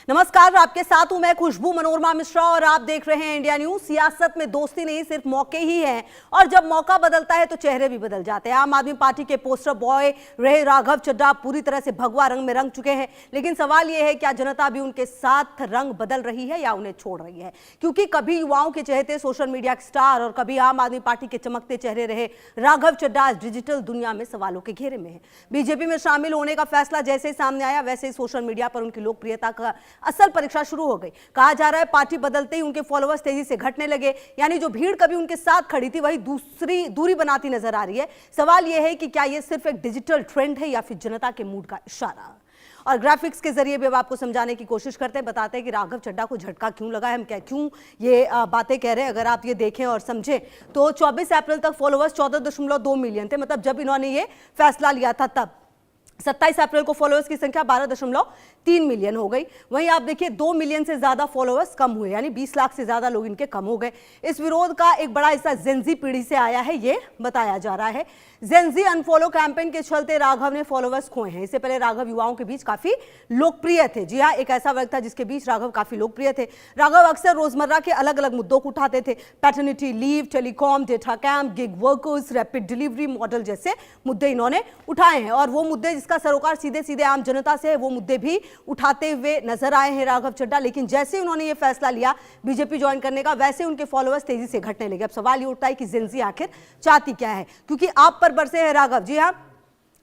नमस्कार, आपके साथ हूं मैं खुशबू मनोरमा मिश्रा और आप देख रहे हैं इंडिया न्यूज। सियासत में दोस्ती नहीं सिर्फ मौके ही हैं और जब मौका बदलता है तो चेहरे भी बदल जाते हैं। आम आदमी पार्टी के पोस्टर बॉय रहे राघव चड्ढा पूरी तरह से भगवा रंग में रंग चुके हैं, लेकिन सवाल यह है क्या जनता भी उनके साथ रंग बदल रही है या उन्हें छोड़ रही है? क्योंकि कभी युवाओं के चहेते सोशल मीडिया के स्टार और कभी आम आदमी पार्टी के चमकते चेहरे रहे राघव चड्ढा आज डिजिटल दुनिया में सवालों के घेरे में है। बीजेपी में शामिल होने का फैसला जैसे ही सामने आया वैसे ही सोशल मीडिया पर उनकी लोकप्रियता का असल परीक्षा शुरू हो गई। कहा जा रहा है पार्टी बदलते ही उनके फॉलोअर्स तेजी से घटने लगे, यानी जो भीड़ कभी उनके साथ खड़ी थी वही दूसरी दूरी बनाती नजर आ रही है। सवाल यह है कि क्या यह सिर्फ एक डिजिटल ट्रेंड है या फिर जनता के मूड का इशारा? और ग्राफिक्स के जरिए भी अब आपको समझाने की कोशिश करते हैं, बताते हैं कि राघव चड्ढा को झटका क्यों लगा है, हम क्यों ये बातें कह रहे हैं। अगर आप ये देखें और समझें तो 24 अप्रैल तक फॉलोअर्स 14.2 मिलियन थे, मतलब जब इन्होंने ये फैसला लिया था तब। 27 अप्रैल को फॉलोअर्स की संख्या 12.3 मिलियन हो गई। वहीं आप देखिए 2 मिलियन से ज्यादा फॉलोअर्स कम हुए, यानी 20 लाख से ज्यादा लोग इनके कम हो गए। इस विरोध का एक बड़ा हिस्सा जेनजी पीढ़ी से आया है, ये बताया जा रहा है। जेनजी अनफॉलो कैंपेन के चलते राघव ने फॉलोअर्स खोए हैं। इससे पहले राघव युवाओं के बीच काफी लोकप्रिय थे। जी हाँ, एक ऐसा वर्ग था जिसके बीच राघव काफी लोकप्रिय थे। राघव अक्सर रोजमर्रा के अलग अलग मुद्दों को उठाते थे। Paternity leave, telecom, data camp, gig workers, rapid delivery model जैसे मुद्दे इन्होंने उठाए हैं और वो मुद्दे जिसका सरोकार सीधे सीधे आम जनता से है, वो मुद्दे भी उठाते हुए नजर आए हैं राघव चड्ढा। लेकिन जैसे उन्होंने ये फैसला लिया बीजेपी ज्वाइन करने का, वैसे उनके फॉलोअर्स तेजी से घटने लगे। अब सवाल ये उठता है कि जेनजी आखिर चाहती क्या है, क्योंकि आप पर बरसे हैं राघव। जी हाँ,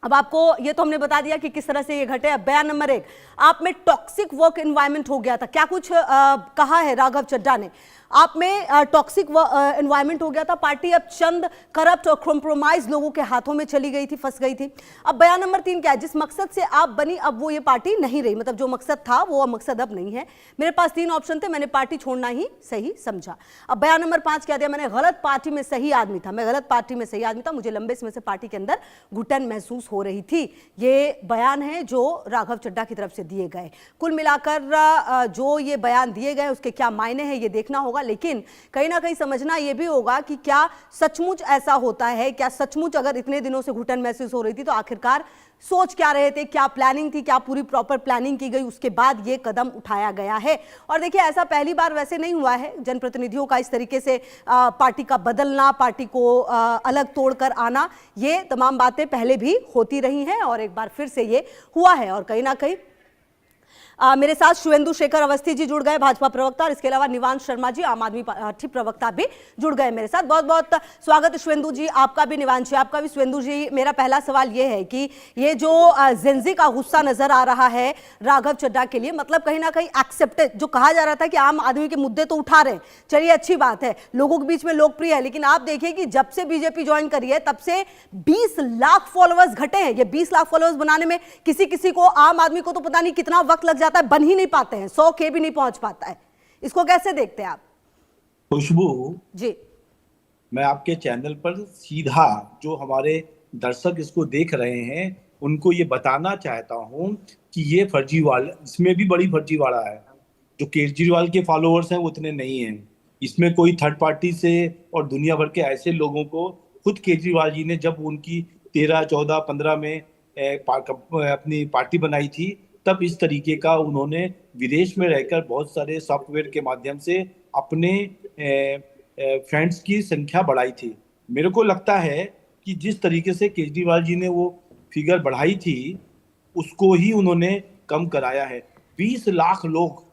अब आपको ये तो हमने बता दिया कि किस तरह से ये घटे। अब बयान नंबर 1, आप में टॉक्सिक वर्क एनवायरनमेंट हो गया था। क्या कुछ कहा है राघव चड्ढा ने? आप में टॉक्सिक एनवायरनमेंट हो गया था, पार्टी अब चंद करप्ट और कॉम्प्रोमाइज लोगों के हाथों में चली गई थी, फंस गई थी। अब बयान नंबर 3 क्या है? जिस मकसद से आप बनी अब वो ये पार्टी नहीं रही, मतलब जो मकसद था वो मकसद अब नहीं है। मेरे पास 3 ऑप्शन थे, मैंने पार्टी छोड़ना ही सही समझा। अब बयान नंबर 5 क्या दिया? मैंने गलत पार्टी में सही आदमी था, मैं गलत पार्टी में सही आदमी था, मुझे लंबे समय से पार्टी के अंदर घुटन महसूस हो रही थी। ये बयान है जो राघव चड्ढा की तरफ से दिए गए। कुल मिलाकर जो ये बयान दिए गए उसके क्या मायने हैं ये देखना होगा, लेकिन कहीं ना कहीं समझना यह भी होगा कि क्या सचमुच ऐसा होता है, क्या सचमुच अगर इतने दिनों से घुटन महसूस हो रही थी तो आखिरकार सोच क्या रहे थे, क्या प्लानिंग थी, क्या पूरी प्रॉपर प्लानिंग की गई, उसके बाद ये कदम उठाया गया है। और देखिए ऐसा पहली बार वैसे नहीं हुआ है, जनप्रतिनिधियों का इस तरीके से पार्टी का बदलना, पार्टी को अलग तोड़कर आना, ये तमाम बातें पहले भी होती रही हैं और एक बार फिर से ये हुआ है। और कहीं ना कहीं मेरे साथ शुवेंदु शेखर अवस्थी जी जुड़ गए, भाजपा प्रवक्ता, और इसके अलावा निवांश शर्मा जी आम आदमी पार्टी प्रवक्ता भी जुड़ गए मेरे साथ। बहुत बहुत स्वागत शुवेंदु जी, आपका भी, निवांश जी आपका भी। शुवेंदु जी, मेरा पहला सवाल ये है कि ये जो जेनजी का गुस्सा नजर आ रहा है राघव चड्ढा के लिए, मतलब कहीं ना कहीं एक्सेप्टेड, जो कहा जा रहा था कि आम आदमी के मुद्दे तो उठा रहे हैं, चलिए अच्छी बात है, लोगों के बीच में लोकप्रिय है, लेकिन आप देखिए कि जब से बीजेपी ज्वाइन करी है तब से 20 लाख फॉलोअर्स घटे हैं। ये 20 लाख फॉलोअर्स बनाने में किसी किसी को, आम आदमी को तो पता नहीं कितना वक्त लग जाता है, बन ही नहीं पाते हैं, 100K भी नहीं पहुंच पाता है। इसको कैसे देखते हैं आप? खुशबू जी, मैं आपके चैनल पर सीधा जो हमारे दर्शक इसको देख रहे हैं उनको ये बताना चाहता हूं कि ये फर्जीवाड़ा, इसमें भी बड़ी फर्जीवाड़ा है। जो केजरीवाल के फॉलोअर्स हैं वो उतने नहीं हैं। इसमें कोई थर्ड पार्टी से और दुनिया भर के ऐसे लोगों को, खुद केजरीवाल जी ने जब उनकी 13, 14, 15 में अपनी पार्टी बनाई थी तब इस तरीके का उन्होंने विदेश में रहकर बहुत सारे सॉफ्टवेयर के माध्यम से अपने फ्रेंड्स की संख्या बढ़ाई थी। मेरे को लगता है कि जिस तरीके से केजरीवाल जी ने वो फिगर बढ़ाई थी उसको ही उन्होंने कम कराया है। 20 लाख लोग,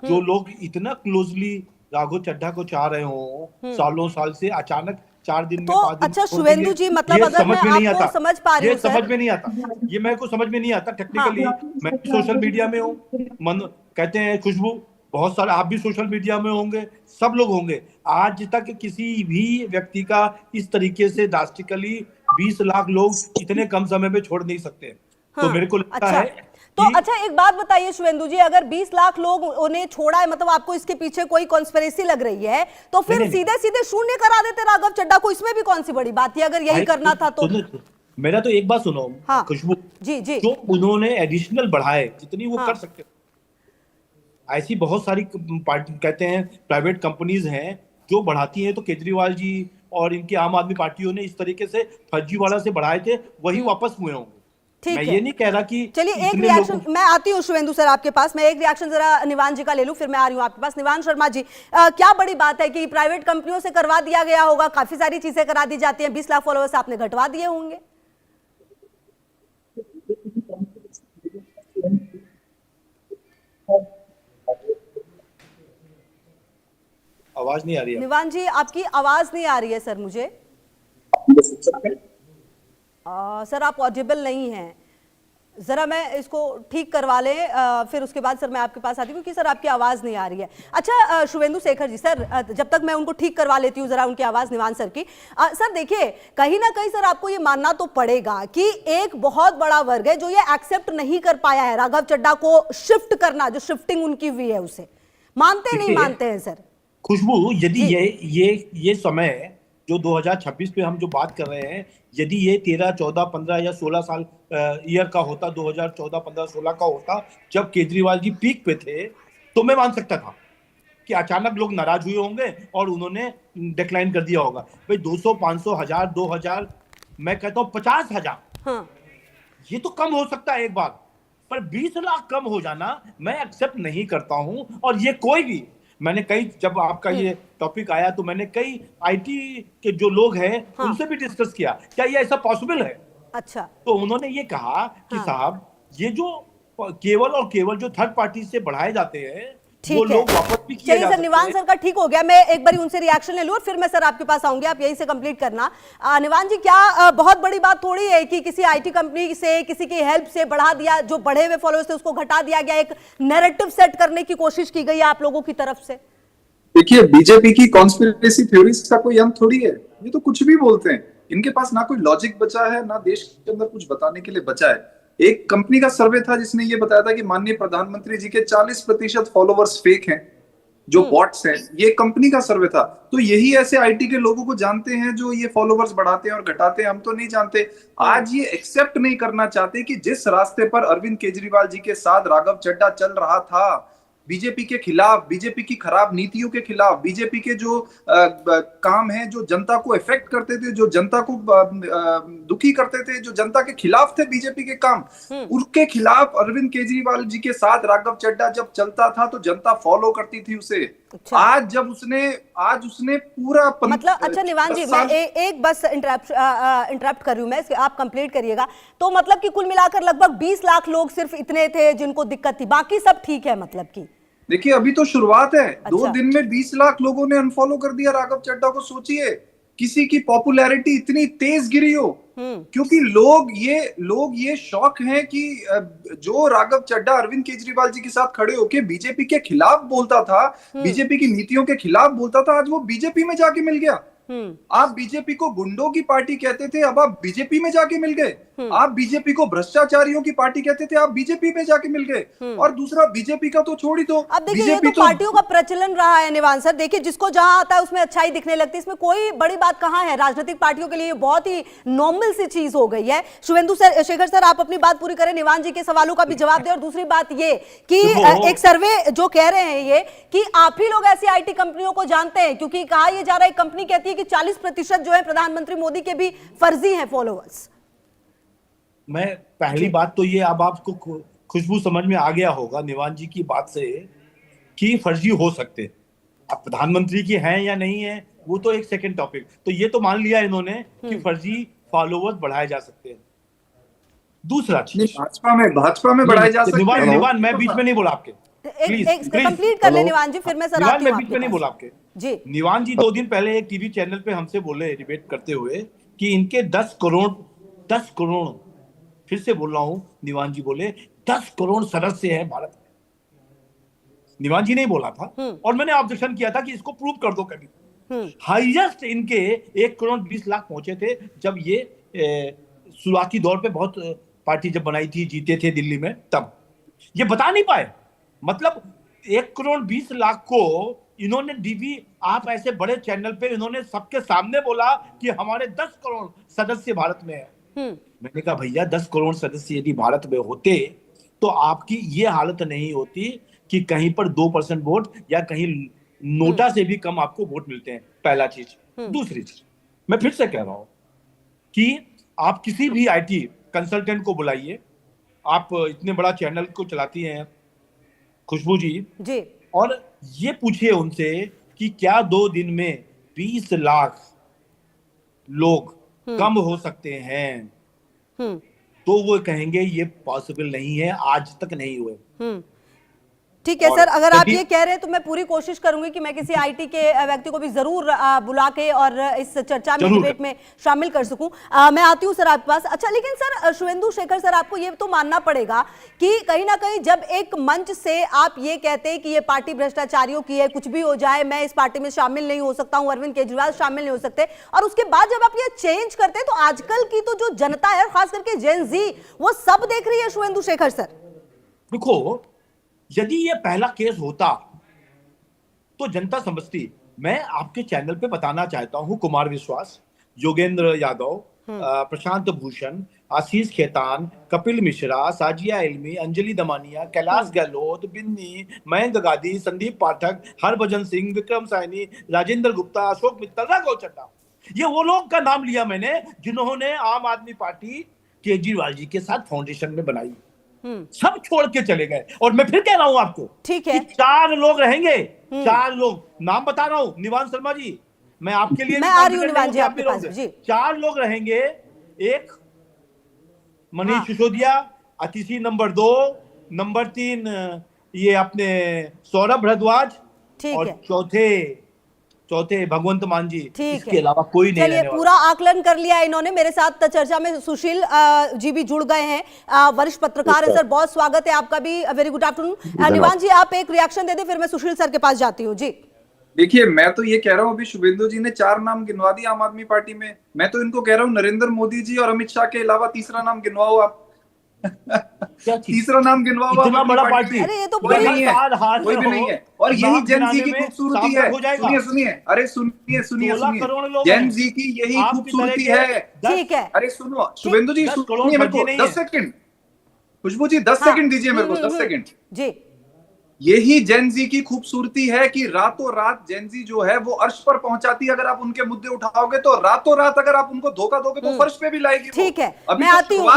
जो लोग इतना क्लोजली राघव चड्ढा को चाह रहे हो सालों साल से, अचानक 4 दिन में, तो 5 दिन अच्छा शुवेंदु जी, मतलब अगर मैं आपको समझ पा रही हूँ, समझ में नहीं आता, ये मेरे को समझ में नहीं आता टेक्निकली। मैं सोशल मीडिया में हूँ, कहते हैं खुशबू, बहुत सारे आप भी सोशल मीडिया में होंगे, सब लोग होंगे, आज तक किसी भी व्यक्ति का इस तरीके से ड्रास्टिकली 20 लाख लोग इतने कम समय में छोड़ नहीं सकते। तो मेरे को लगता है तो अच्छा एक बात बताइए शुवेंदु जी, अगर 20 लाख लोग उन्हें छोड़ा है, मतलब आपको इसके पीछे कोई कॉन्स्पिरेसी लग रही है, तो फिर सीधे सीधे शून्य करा देते राघव चड्ढा को, इसमें भी कौन सी बड़ी बात है अगर यही करना था तो? मेरा तो एक बात सुनो खुशबू जी जी, जो उन्होंने एडिशनल बढ़ाए जितनी वो कर सकते, ऐसी बहुत सारी पार्टी, कहते हैं प्राइवेट कंपनीज हैं जो बढ़ाती हैं, तो केजरीवाल जी और इनकी आम आदमी पार्टियों ने इस तरीके से फर्जीवाड़ा से बढ़ाए थे, वही वापस हुए होंगे। ठीक मैं है। ये नहीं कह रहा कि चलिए एक इतने रिएक्शन लोगों मैं आती हूँ शुभेंदु सर आपके पास। मैं एक रिएक्शन जरा निवान जी का ले लूं, फिर मैं आ रही हूँ आपके पास। निवान शर्मा जी, क्या बड़ी बात है कि प्राइवेट कंपनियों से करवा दिया गया होगा, काफी सारी चीजें करा दी जाती हैं, 20 लाख फॉलोअर्स आपने घटवा दिए होंगे। आवाज नहीं आ रही है। निवान जी आपकी आवाज नहीं आ रही है सर मुझे। सर आप ऑडिबल नहीं हैं, जरा मैं इसको ठीक करवा लें, फिर उसके बाद सर मैं आपके पास आती हूँ क्योंकि सर आपकी आवाज नहीं आ रही है। अच्छा शुभेंदु शेखर जी, सर जब तक मैं उनको ठीक करवा लेती हूँ जरा उनकी आवाज निवान सर की। सर देखिए कहीं ना कहीं सर आपको ये मानना तो पड़ेगा कि एक बहुत बड़ा वर्ग है जो ये एक्सेप्ट नहीं कर पाया है राघव चड्ढा को शिफ्ट करना, जो शिफ्टिंग उनकी हुई है उसे मानते नहीं मानते हैं सर। खुशबू, यदि ये समय जो 2026 पे हम जो बात कर रहे हैं, यदि ये 13, 14, 15 या 16 साल ईयर का होता, 2014, 15, 16 का होता, जब केजरीवाल जी पीक पे थे, तो मैं मान सकता था कि अचानक लोग नाराज हुए होंगे और उन्होंने डिक्लाइन कर दिया होगा। भाई 200, 500, 1000, 2000, मैं कहता हूँ 50,000, हाँ। ये तो कम हो सकता है एक बार, पर 20 लाख कम हो जाना मैं एक्सेप्ट नहीं करता हूं। और ये कोई भी, मैंने कई, जब आपका ये टॉपिक आया तो मैंने कई आईटी के जो लोग हैं हाँ। उनसे भी डिस्कस किया, क्या ये ऐसा पॉसिबल है। अच्छा। तो उन्होंने ये कहा कि हाँ। साहब ये जो केवल और केवल जो थर्ड पार्टी से बढ़ाए जाते हैं वो ठीक है, लोग वापस भी किए चलिए जा सर सकते निवान हैं। सर का ठीक हो गया। मैं एक बार उनसे रिएक्शन ले लूं और फिर मैं सर आपके पास आऊंगी, आप यहीं से कंप्लीट करना। निवान जी, क्या बहुत बड़ी बात थोड़ी है कि किसी आईटी कंपनी से किसी की हेल्प से बढ़ा दिया, जो बढ़े हुए फॉलोअर्स थे उसको घटा दिया गया, एक नैरेटिव सेट करने की कोशिश की गई आप लोगों की तरफ से। देखिए, बीजेपी की कॉन्स्पिरेसी थ्योरीज का कोई अंत थोड़ी है, ये तो कुछ भी बोलते हैं। इनके पास ना कोई लॉजिक बचा है, ना देश के अंदर कुछ बताने के लिए बचा है। एक कंपनी का सर्वे था जिसने ये बताया था कि माननीय प्रधानमंत्री जी के 40% फॉलोवर्स फेक हैं, जो बॉट्स हैं। ये कंपनी का सर्वे था। तो यही ऐसे आईटी के लोगों को जानते हैं जो ये फॉलोवर्स बढ़ाते हैं और घटाते हैं, हम तो नहीं जानते। आज ये एक्सेप्ट नहीं करना चाहते कि जिस रास्ते पर अरविंद केजरीवाल जी के साथ राघव चड्ढा चल रहा था, बीजेपी के खिलाफ, बीजेपी की खराब नीतियों के खिलाफ, बीजेपी के जो काम हैं जो जनता को इफेक्ट करते थे, जो जनता को दुखी करते थे, जो जनता के खिलाफ थे बीजेपी के काम, उनके खिलाफ अरविंद केजरीवाल जी के साथ राघव चड्ढा जब चलता था तो जनता फॉलो करती थी उसे। अच्छा। आज उसने पूरा मतलब अच्छा निवान जी, मैं एक बस इंटरप्ट कर रही हूं मैं, आप कंप्लीट करिएगा। तो मतलब कि कुल मिलाकर लगभग 20 लाख लोग सिर्फ इतने थे जिनको दिक्कत थी, बाकी सब ठीक है मतलब की। देखिए, अभी तो शुरुआत है। अच्छा। 2 दिन में 20 लाख लोगों ने अनफॉलो कर दिया राघव चड्ढा को। सोचिए किसी की पॉपुलैरिटी इतनी तेज गिरी हो, क्योंकि लोग ये शौक हैं कि जो राघव चड्ढा अरविंद केजरीवाल जी के साथ खड़े होके बीजेपी के खिलाफ बोलता था, बीजेपी की नीतियों के खिलाफ बोलता था, आज वो बीजेपी में जाके मिल गया। आप बीजेपी को गुंडों की पार्टी कहते थे, अब आप बीजेपी में जाके मिल गए। आप बीजेपी को भ्रष्टाचारियों की पार्टी कहते थे, आप बीजेपी में जाके मिल गए। और दूसरा, बीजेपी का तो छोड़ ही दो, अब देखिए ये तो पार्टियों का प्रचलन रहा है निवान सर। देखिए जिसको जहां आता है उसमें अच्छाई दिखने लगती है, इसमें कोई बड़ी बात कहां है। राजनीतिक पार्टियों के लिए बहुत ही नॉर्मल सी चीज हो गई है। शुभेंदु सर, शेखर सर, आप अपनी बात पूरी करें, निवान जी के सवालों का भी जवाब दें। और दूसरी बात ये कि एक सर्वे जो कह रहे हैं ये कि आप ही लोग ऐसी आईटी कंपनियों को जानते हैं, क्योंकि कहा यह जा रहा है, कंपनी कहती है कि 40% जो है प्रधानमंत्री मोदी के भी फर्जी हैं फॉलोअर्स। मैं पहली बात तो ये, अब आपको खुशबू समझ में आ गया होगा निवान जी की बात से कि फर्जी हो सकते। अब प्रधानमंत्री की हैं या नहीं है वो तो एक सेकंड टॉपिक। तो ये तो मान लिया इन्होंने कि फर्जी फॉलोवर्स बढ़ाए जा सकते हैं। दूसरा चीज, भाजपा में बढ़ाए जा सकते हैं। निवान मैं बीच में नहीं बोला आपके, कंप्लीट कर ले निवान जी, फिर मैं सर आती हूं। मैं बीच में नहीं बोला आपके जी। निवान जी 2 दिन पहले एक टीवी चैनल पे हमसे बोले, डिबेट करते हुए, कि इनके 10 करोड़, फिर से बोल रहा हूं, निवान जी बोले 10 करोड़ सदस्य हैं भारत में। निवान जी नहीं बोला था। और मैंने ऑब्जेक्शन किया था कि इसको प्रूव कर दो कभी। हाईएस्ट इनके 1 करोड़ 20 लाख पहुंचे थे जब ये शुरुआती दौर पे बहुत पार्टी जब बनाई थी, जीते थे दिल्ली में, तब ये बता नहीं पाए। मतलब 1 करोड़ 20 लाख को इन्होंने डीबी, आप ऐसे बड़े चैनल पे इन्होंने सबके सामने बोला कि हमारे 10 करोड़ सदस्य भारत में है। मैंने कहा भैया 10 करोड़ सदस्य यदि भारत में होते तो आपकी ये हालत नहीं होती कि कहीं पर 2% वोट या कहीं नोटा से भी कम आपको वोट मिलते हैं। पहला चीज। दूसरी चीज, मैं फिर से कह रहा हूं कि आप किसी भी आईटी कंसल्टेंट को बुलाइए। आप इतने बड़ा चैनल को चलाती हैं खुशबू जी, और ये पूछिए उनसे कि क्या 2 दिन में 20 लाख लोग कम हो सकते हैं, तो वो कहेंगे ये पॉसिबल नहीं है, आज तक नहीं हुए। ठीक है सर, अगर आप ये कह रहे हैं तो मैं पूरी कोशिश करूंगी कि मैं किसी आईटी के व्यक्ति को भी जरूर बुला के और इस चर्चा में, डिबेट में शामिल कर सकूं। मैं आती हूं सर आपके पास। अच्छा, लेकिन सर शुभेंदु शेखर सर, आपको ये तो मानना पड़ेगा कि कहीं ना कहीं जब एक मंच से आप ये कहते हैं कि ये पार्टी भ्रष्टाचारियों की है, कुछ भी हो जाए मैं इस पार्टी में शामिल नहीं हो सकता हूं, अरविंद केजरीवाल शामिल नहीं हो सकते, और उसके बाद जब आप ये चेंज करते हैं तो आजकल की तो जो जनता है, खास करके जेन जी, वो सब देख रही है शुभेंदु शेखर सर। देखो, यदि ये पहला केस होता तो जनता समझती। मैं आपके चैनल पे बताना चाहता हूं, कुमार विश्वास, योगेंद्र यादव, प्रशांत भूषण, आशीष खेतान, कपिल मिश्रा, साजिया इल्मी, अंजलि दमानिया, कैलाश गहलोत, बिन्नी, मयंक गांधी, संदीप पाठक, हरभजन सिंह, विक्रम सैनी, राजेंद्र गुप्ता, अशोक मित्तल, राघव चड्ढा, ये वो लोग का नाम लिया मैंने जिन्होंने आम आदमी पार्टी केजरीवाल जी के साथ फाउंडेशन में बनाई। सब छोड़ के चले गए। और मैं फिर कह रहा हूं आपको, ठीक है, 4 लोग रहेंगे, 4 लोग, नाम बता रहा हूं, निवान शर्मा जी, मैं आपके लिए, मैं आ रही हूं निवान जी आपके पास जी। 4 लोग रहेंगे, एक मनीष सिसोदिया, अतिथि नंबर 2, नंबर 3 ये अपने सौरभ भारद्वाज, और चौथे भगवंत मान जी, इसके अलावा कोई नहीं। चलिए, पूरा आकलन कर लिया इन्होंने। मेरे साथ चर्चा में सुशील जी भी जुड़ गए हैं, वरिष्ठ पत्रकार हैं सर, बहुत स्वागत है आपका भी, वेरी गुड आफ्टरनून। निवान जी, आप एक रिएक्शन दे दें, फिर मैं सुशील सर के पास जाती हूँ जी। देखिए, मैं तो ये कह रहा हूँ, अभी शुभेंदु जी ने 4 नाम गिनवा दिए आम आदमी पार्टी में, मैं तो इनको कह रहा हूँ नरेंद्र मोदी जी और अमित शाह के अलावा तीसरा नाम गिनवाओ आप। तीसरा नाम गिनवाओ, इतना बड़ा पार्टी, अरे ये तो कोई नहीं है, कोई भी नहीं है। और यही जेन जी की खूबसूरती है। सुनिए, अरे सुनिए, जेन जी की यही खूबसूरती है। ठीक है, अरे सुनो शुभेंदु जी, सुनिए मेरे को 10 सेकंड, खुशबू जी 10 सेकंड दीजिए मेरे को, 10 सेकंड जी। यही जेन जी की खूबसूरती है कि रातों रात जेन जी जो है वो अर्श पर पहुंचाती है। अगर आप उनके मुद्दे उठाओगे तो रातों रात अगर आप उनको धोखा दोगे तो फर्श पे भी लाएगी। ठीक है, मैं आती हूँ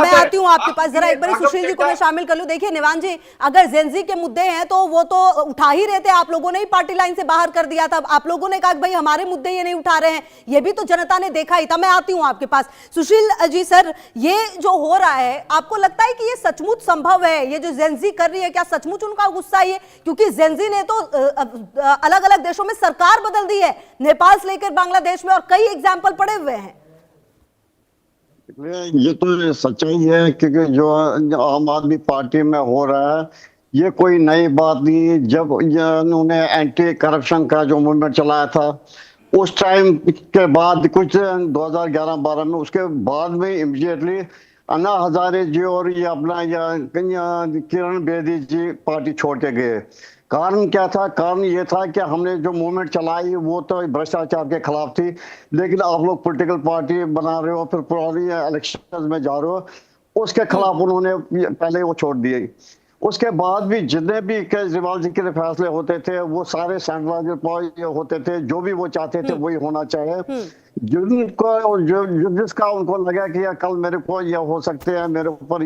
आपके पास, जरा एक बार सुशील जी को मैं शामिल कर लूं। देखिए निवान जी, अगर जेन जी के मुद्दे हैं तो वो तो उठा ही रहे थे, आप लोगों ने ही पार्टी लाइन से बाहर कर दिया था, आप लोगों ने कहा भाई हमारे मुद्दे ये नहीं उठा रहे हैं, ये भी तो जनता ने देखा ही था। मैं आती हूँ आपके पास, सुशील जी सर, ये जो हो रहा है आपको लगता है कि ये सचमुच संभव है? ये जो जेन जी कर रही है, क्या सचमुच उनका गुस्सा है? क्योंकि जेन जी ने तो अलग अलग देशों में सरकार बदल दी है, नेपाल से लेकर बांग्लादेश में, और कई एग्जाम्पल पड़े हुए हैं। ये तो सच्चाई है, क्योंकि जो आम आदमी पार्टी में हो रहा है ये कोई नई बात नहीं। जब उन्होंने एंटी करप्शन का जो मूवमेंट चलाया था उस टाइम के बाद, कुछ 2011-12 में, उसके बाद में इमीडिएटली अन्ना हजारे जी और ये अपना किरण बेदी जी पार्टी छोड़ के गए। कारण क्या था? कारण ये था कि हमने जो मूवमेंट चलाई वो तो भ्रष्टाचार के खिलाफ थी, लेकिन आप लोग पॉलिटिकल पार्टी बना रहे हो, फिर पुरानी इलेक्शन में जा रहे हो, उसके खिलाफ उन्होंने पहले वो छोड़ दिए। उसके बाद भी जितने भी केजरीवाल जी के फैसले होते थे वो सारे सेंट्रलाइज्ड होते थे, जो भी वो चाहते थे वही होना चाहिए। जिसका उनको लगा कि कल मेरे को यह हो सकते हैं, मेरे ऊपर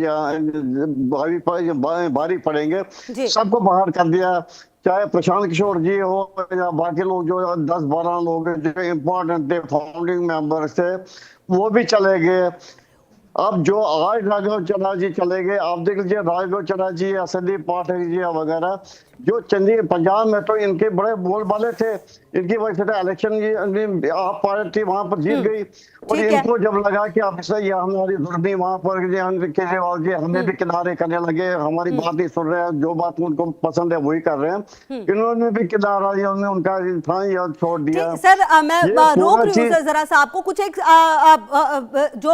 भारी पड़ेंगे, सबको बाहर कर दिया। चाहे प्रशांत किशोर जी हो या बाकी लोग जो 10-12 लोग जो इम्पोर्टेंट थे, फाउंडिंग मेंबर्स थे, वो भी चले गए। अब जो आज राघव चड्ढा जी चले गए, आप देख लीजिए राघव चड्ढा जी या संदीप पाठक जी वगैरह, जो चंडीगढ़ पंजाब में तो इनके बड़े बोलबाले थे, इनकी वजह से इलेक्शन आप पार्टी वहां पर जीत गई। और इनको जब लगा कि अब से ये हमारी दुर्नी वहां पर केजरीवाल जी हमें भी किनारे करने लगे, हमारी बात नहीं सुन रहे हैं, जो बात उनको पसंद है वही कर रहे हैं, इन्होंने भी किनारा उनका छोड़ दिया। सर मैं रोक रही हूँ सर, जरा सा आपको कुछ एक जो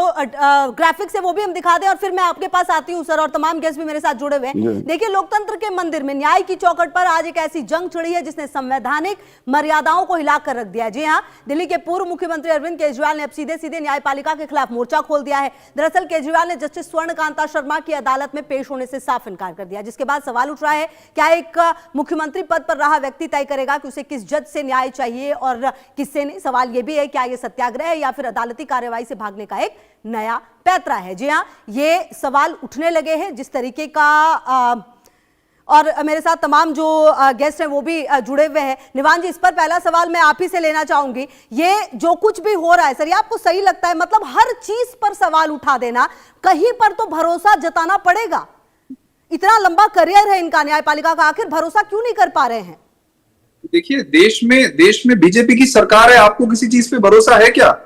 ग्राफिक्स है वो भी हम दिखा दें और फिर मैं आपके पास आती हूँ सर, और तमाम गेस्ट भी मेरे साथ जुड़े हुए हैं। देखिए, लोकतंत्र के मंदिर में न्याय की चौखट पर आज एक ऐसी जंग छिड़ी है जिसने संवैधानिक मर्यादाओं को हिला कर रख दिया। जी हाँ, दिल्ली के पूर्व मुख्यमंत्री अरविंद केजरीवाल ने अब सीधे सीधे न्यायपालिका के खिलाफ मोर्चा खोल दिया है। दरअसल केजरीवाल ने जस्टिस स्वर्णकांता शर्मा की अदालत में पेश होने से साफ इनकार कर दिया, जिसके बाद सवाल उठ रहा है क्या एक मुख्यमंत्री पद पर रहा व्यक्ति तय करेगा कि उसे किस जज से न्याय चाहिए और किससे नहीं। सवाल यह भी है क्या यह सत्याग्रह है या फिर अदालती कार्यवाही से भागने का एक नया पैतरा है। जी हाँ, ये सवाल उठने लगे हैं जिस तरीके का और मेरे साथ तमाम जो गेस्ट हैं वो भी जुड़े हुए हैं। निवान जी, इस पर पहला सवाल मैं आप ही से लेना चाहूंगी। ये जो कुछ भी हो रहा है सर, ये आपको सही लगता है? मतलब हर चीज पर सवाल उठा देना, कहीं पर तो भरोसा जताना पड़ेगा। इतना लंबा करियर है इनका न्यायपालिका का, आखिर भरोसा क्यों नहीं कर पा रहे हैं? देखिए, देश में बीजेपी की सरकार है, आपको किसी चीज पे भरोसा है क्या?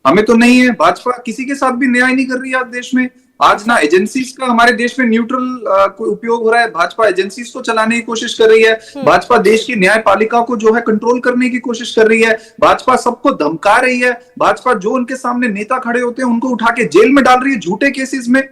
हमें तो नहीं है। भाजपा किसी के साथ भी न्याय नहीं कर रही है आज देश में। आज ना एजेंसीज का हमारे देश में न्यूट्रल उपयोग हो रहा है, भाजपा एजेंसीज को चलाने की कोशिश कर रही है, भाजपा देश की न्यायपालिका को जो है कंट्रोल करने की कोशिश कर रही है, भाजपा सबको धमका रही है, भाजपा जो उनके सामने नेता खड़े होते हैं उनको उठा के जेल में डाल रही है झूठे केसेस में।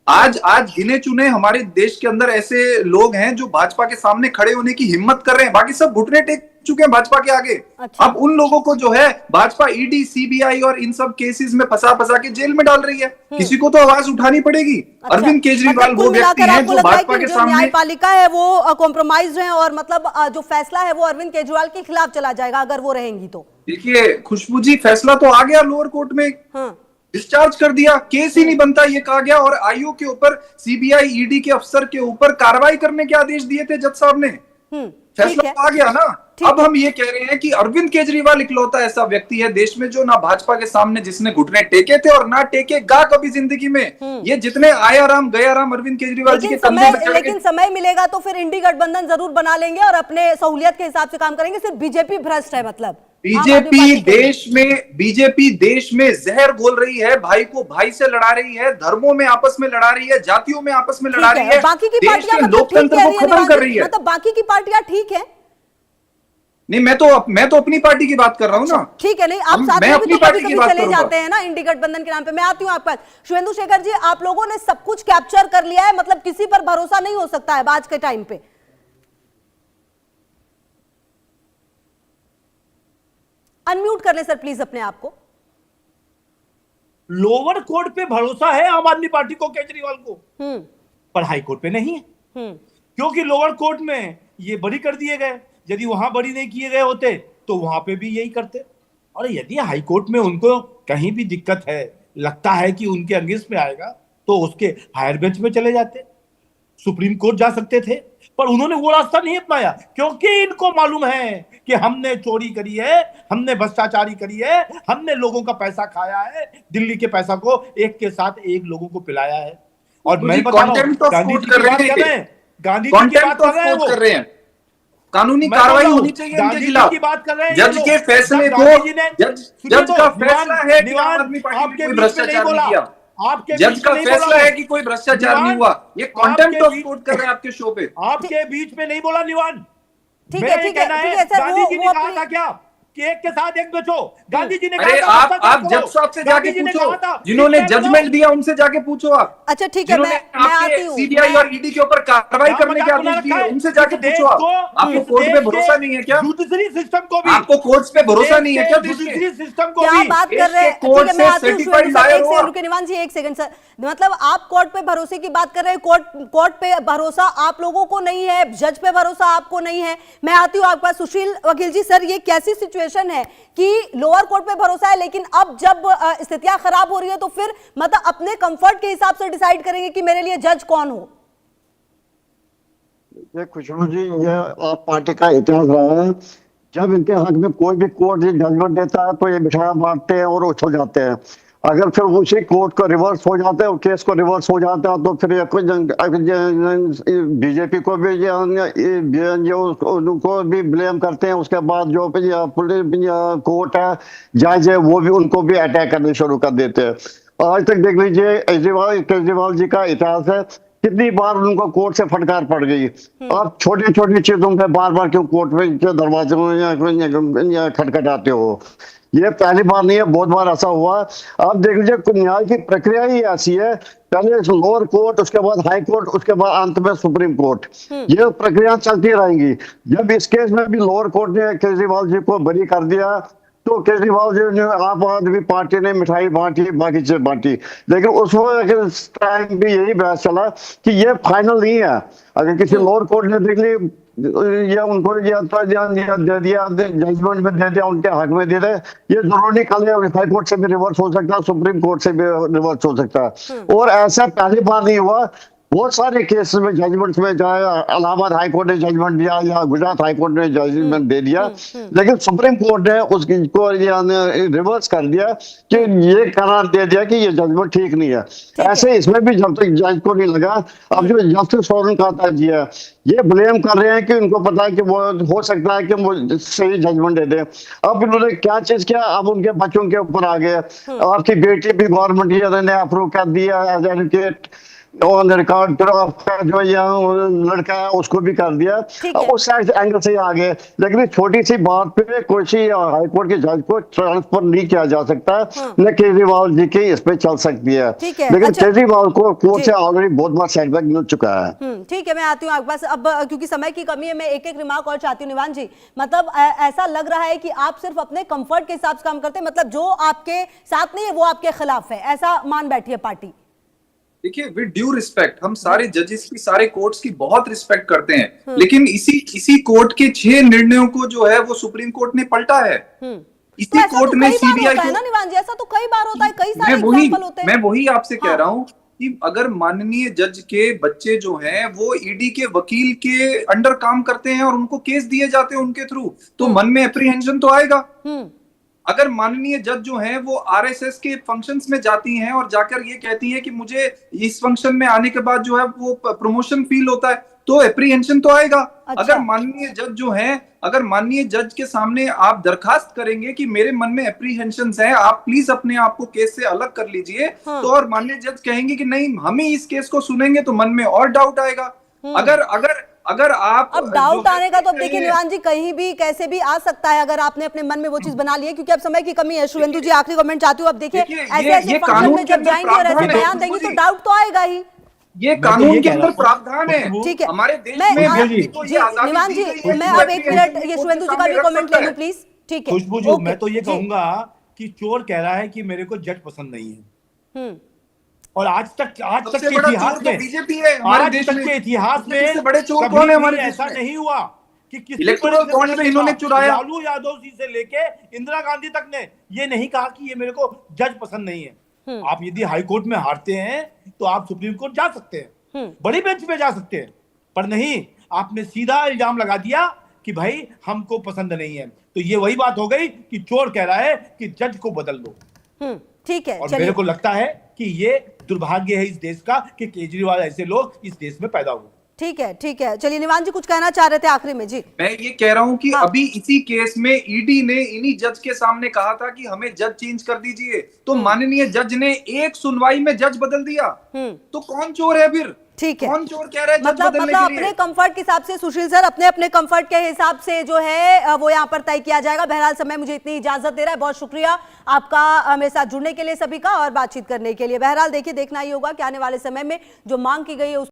आज गिने चुने हमारे देश के अंदर ऐसे लोग हैं जो भाजपा के सामने खड़े होने की हिम्मत कर रहे हैं, बाकी सब घुटने टेक चुके हैं भाजपा के आगे। अच्छा। अब उन लोगों को जो है भाजपा ईडी, सीबीआई और इन सब केसेस में फंसा के जेल में डाल रही है। किसी को तो आवाज उठानी पड़ेगी। अच्छा। अरविंद केजरीवाल मतलब वो कुल व्यक्ति मिलाकर हैं आपको जो लगता है भाजपा कि के जो सामने न्यायपालिका है वो कॉम्प्रोमाइज है और मतलब जो फैसला है वो अरविंद केजरीवाल के खिलाफ चला जाएगा अगर वो रहेंगी तो? देखिए खुशबू जी, फैसला तो आ गया लोअर कोर्ट में, डिस्चार्ज कर दिया, केस ही नहीं बनता ये कहा गया, और आयोग के ऊपर, सीबीआई ईडी के अफसर के ऊपर कार्रवाई करने के आदेश दिए थे जज साहब ने। फैसला तो आ गया ना। अब हम ये कह रहे हैं कि अरविंद केजरीवाल इकलौता ऐसा व्यक्ति है देश में जो ना भाजपा के सामने जिसने घुटने टेके थे और ना टेकेगा कभी जिंदगी में। ये जितने आया राम गया राम अरविंद केजरीवाल जी के कंधे पे चढ़ के। लेकिन समय मिलेगा तो फिर इंडी गठबंधन जरूर बना लेंगे और अपने सहूलियत के हिसाब से काम करेंगे। सिर्फ बीजेपी भ्रष्ट है, मतलब बीजेपी देश में जहर घोल रही है, भाई को भाई से लड़ा रही है, धर्मों में आपस में लड़ा रही है, जातियों में आपस में लड़ा रही है, बाकी की देश के लोकतंत्र को खत्म कर रही है। मतलब बाकी की पार्टियां ठीक है? नहीं, मैं तो अपनी पार्टी की बात कर रहा हूँ ना। ठीक है, नहीं आप साथ में भी तो कभी चले जाते हैं ना इंडी गठबंधन के नाम पे। मैं आती हूँ आपके पास। शुभेंदु शेखर जी, आप लोगों ने सब कुछ कैप्चर कर लिया है, मतलब किसी पर भरोसा नहीं हो सकता है आज के टाइम पे। अनम्यूट कर ले सर प्लीज अपने आप को। लोअर कोर्ट पे भरोसा है आम आदमी पार्टी को, केजरीवाल को, पर हाई कोर्ट पे नहीं है। क्योंकि लोअर कोर्ट में ये बरी कर दिए गए। यदि वहां बरी नहीं किए गए होते तो वहां पे भी यही करते। और यदि हाई कोर्ट में उनको कहीं भी दिक्कत है, लगता है कि उनके अगेंस्ट में आएगा, तो उसके हायर बेंच में चले जाते, सुप्रीम कोर्ट जा सकते थे। पर उन्होंने वो रास्ता नहीं अपनाया क्योंकि इनको मालूम है कि हमने चोरी करी है, हमने भ्रष्टाचारी करी है, हमने लोगों का पैसा खाया है, दिल्ली के पैसा को एक के साथ एक लोगों को पिलाया है। और मैं बता रहा हूं, गांधी जी की बात कर रहे हैं, गांधी जी की बात कर रहे हैं, कानूनी कार्रवाई होनी चाहिए इनके खिलाफ। जज के फैसले को, जज का फैसला है कि आम आदमी पार्टी ने कोई भ्रष्टाचार नहीं किया, जज का फैसला है कि कोई भ्रष्टाचार नहीं हुआ। ये कंटेम्प्ट ऑफ कोर्ट कर रहे हैं आपके शो पे। आपके बीच में नहीं बोला निवान। ठीक है सर, गांधी जी ने कहा था क्या कि एक के साथ एक बचो? गांधी जी ने अरे आप जज साहब से जाके पूछो, जिन्होंने जजमेंट दिया उनसे जाके पूछो आप। अच्छा ठीक है, मैं आती हूँ। सीबीआई और ईडी के ऊपर कार्रवाई करने के आदेश दिए, उनसे जाके पूछो आप। आपको कोर्ट पे भरोसा नहीं है क्या? जुडिशरी सिस्टम को भी, आपको कोर्ट्स पे भरोसा नहीं है क्या? जुडिशरी सिस्टम को क्या भी बात कर रहे हैं? कोर्ट से सर्टिफाइड लायर हो। रुके निवान जी, एक सेकंड सर। मतलब आप कोर्ट पे भरोसे की बात कर रहे हैं, कोर्ट पे भरोसा आप लोगों को नहीं है, जज पे भरोसा आपको नहीं है। मैं आती हूँ आपके पास। सुशील वकील जी, सर ये कैसी सिचुएशन है कि लोअर कोर्ट पे भरोसा है लेकिन अब जब स्थितियां खराब हो रही है तो फिर मतलब अपने कंफर्ट के हिसाब से डिसाइड करेंगे कि मेरे लिए जज कौन हो? ये खुशबू जी, ये आप पार्टी का इतिहास रहा है। जब इनके हक में कोई भी कोर्ट जजमेंट देता है तो ये बिठाया मारते हैं और उछल जाते हैं। अगर फिर उसी कोर्ट को रिवर्स हो जाता है और केस को रिवर्स हो जाता है तो फिर बीजेपी को भी उनको भी ब्लेम करते हैं। उसके बाद जो पुलिस कोर्ट है, जज है, वो भी उनको भी अटैक करने शुरू कर देते हैं। आज तक देख लीजिए केजरीवाल जी का इतिहास है, कितनी बार उनको कोर्ट से फटकार पड़ गई। आप छोटी छोटी चीजों पे बार बार क्यों कोर्ट में दरवाजे में खटखटाते हो? ये पहली बार नहीं है, बहुत बार ऐसा हुआ। आप देख लीजिए न्याय की प्रक्रिया ही ऐसी है, पहले लोअर कोर्ट, उसके बाद हाई कोर्ट, उसके बाद अंत में सुप्रीम कोर्ट। ये प्रक्रिया चलती रहेंगी। जब इस केस में भी लोअर कोर्ट ने केजरीवाल जी को बरी कर दिया तो केजरीवाल जी ने आम आदमी पार्टी ने मिठाई बांटी, बाकी चीज बांटी। लेकिन उस टाइम भी यही बहस चला कि ये फाइनल नहीं है। अगर किसी लोअर कोर्ट ने देख ली ये उनको ये दे दिया, जजमेंट में दे दिया, उनके हक में दे दे, ये जरूर नहीं कल हाई कोर्ट से भी रिवर्स हो सकता है, सुप्रीम कोर्ट से भी रिवर्स हो सकता है। और ऐसा पहली बार नहीं हुआ, बहुत सारे केस में जजमेंट्स में, चाहे इलाहाबाद हाई कोर्ट ने जजमेंट दिया या गुजरात हाई कोर्ट ने जजमेंट दे दिया, लेकिन सुप्रीम कोर्ट ने उसको रिवर्स कर दिया कि ये करार दे दिया कि ये जजमेंट ठीक नहीं है। ऐसे इसमें भी जब तक जज को नहीं लगा, अब जो जस्टिस सोरेन कहता जी है, ये ब्लेम कर रहे हैं कि उनको पता है कि वो हो सकता है कि वो सही जजमेंट दे दे। अब इन्होंने क्या चीज किया, अब उनके बच्चों के ऊपर आ गए। आपकी बेटी भी गवर्नमेंट ने अप्रूव कर दिया एज एडवोकेट, ऑन रिकॉर्ड जो यहाँ लड़का है उसको भी कर दिया, उस साइड एंगल से आ गए। लेकिन छोटी सी बात पे कोई हाई कोर्ट के जज को ट्रांसफर नहीं किया जा सकता, न केजरीवाल जी की इस पे चल सकती है। लेकिन अच्छा, केजरीवाल को कोर्ट से ऑलरेडी बहुत बार सेटबैक मिल चुका है। ठीक है, मैं आती हूँ आपके पास। अब क्योंकि समय की कमी है, मैं एक एक रिमार्क और चाहती हूँ। निवान जी, मतलब ऐसा लग रहा है कि आप सिर्फ अपने कंफर्ट के हिसाब से काम करते हैं, मतलब जो आपके साथ नहीं है वो आपके खिलाफ है, ऐसा मान बैठी है पार्टी। देखिए, विद ड्यू रिस्पेक्ट, हम सारे जजेस की, सारे कोर्ट्स की बहुत रिस्पेक्ट करते हैं, लेकिन इसी कोर्ट के 6 निर्णयों को जो है वो सुप्रीम कोर्ट ने पलटा है। इसी कोर्ट ने सीबीआई को, ना निवान जी, ऐसा तो कई बार होता है, कई सारे एग्जांपल होते हैं। मैं वही आपसे कह रहा हूँ कि अगर माननीय जज के बच्चे जो हैं वो ईडी के वकील के अंडर काम करते हैं और उनको केस दिए जाते हैं उनके थ्रू, तो मन में एप्रीहेंशन तो आएगा। अगर माननीय जज जो हैं वो आरएसएस के फंक्शंस में जाती हैं और जाकर ये कहती हैं कि मुझे इस फंक्शन में आने के बाद जो है वो प्रमोशन फील होता है, तो एप्रीहेंशन तो आएगा। अच्छा। अगर माननीय जज जो हैं, अगर माननीय जज के सामने आप दरखास्त करेंगे कि मेरे मन में एप्रीहेंशंस हैं, आप प्लीज अपने आप को केस से अलग कर लीजिए, तो और माननीय जज कहेंगे कि नहीं हम ही इस केस को सुनेंगे, तो मन में और डाउट आएगा। अगर आप अब डाउट आने का तो अब देखिए निवान जी, कहीं भी कैसे भी आ सकता है, अगर आपने अपने मन में वो चीज बना ली है। क्योंकि अब समय की कमी है। शुभेंदु जी, आखिरी कमेंट चाहती हूँ। अब देखिए ऐसे फंक्शन में जब जाएंगे और ऐसे बयान देंगे तो डाउट तो आएगा ही। ये कानून के अंदर प्रावधान है। ठीक है, हमारे देश में निवान जी, मैं अब एक मिनट ये शुभेंदु जी का भी कमेंट ले लूं प्लीज। ठीक है खुशबू जी, मैं तो ये कहूंगा कि चोर कह रहा है कि मेरे को जज पसंद नहीं है, और आज तक के इतिहास में, बीजेपी है हमारे देश के इतिहास में बड़े चोर कौन है हमारे? ऐसा नहीं हुआ कि किसी इलेक्टोरल बॉन्ड में इन्होंने चुराया। लालू यादव जी से लेके इंदिरा गांधी तक ने ये नहीं कहा कि ये मेरे को जज पसंद नहीं है। आप यदि हाई कोर्ट में हारते हैं तो आप सुप्रीम कोर्ट जा सकते हैं, बड़ी बेंच पे जा सकते हैं, पर नहीं, आपने सीधा इल्जाम लगा दिया कि भाई हमको पसंद नहीं है। तो ये वही बात हो गई कि चोर कह रहा है कि जज को बदल दो। ठीक है, और मेरे को लगता है कि ये दुर्भाग्य है इस देश का कि केजरीवाल ऐसे लोग इस देश में पैदा हुए। ठीक है, चलिए निवान जी कुछ कहना चाह रहे थे आखिरी में। जी, मैं ये कह रहा हूं कि अभी इसी केस में ईडी ने इन्हीं जज के सामने कहा था कि हमें जज चेंज कर दीजिए, तो माननीय जज ने एक सुनवाई में जज बदल दिया। तो कौन चोर है फिर? ठीक है, कौन चोर कह रहा है? मतलब अपने कंफर्ट के हिसाब से, सुशील सर, अपने कंफर्ट के हिसाब से जो है वो यहाँ पर तय किया जाएगा। बहरहाल समय मुझे इतनी इजाजत दे रहा है। बहुत शुक्रिया आपका मेरे साथ जुड़ने के लिए, सभी का, और बातचीत करने के लिए। बहरहाल देखिए, देखना ही होगा कि आने वाले समय में जो मांग की गई है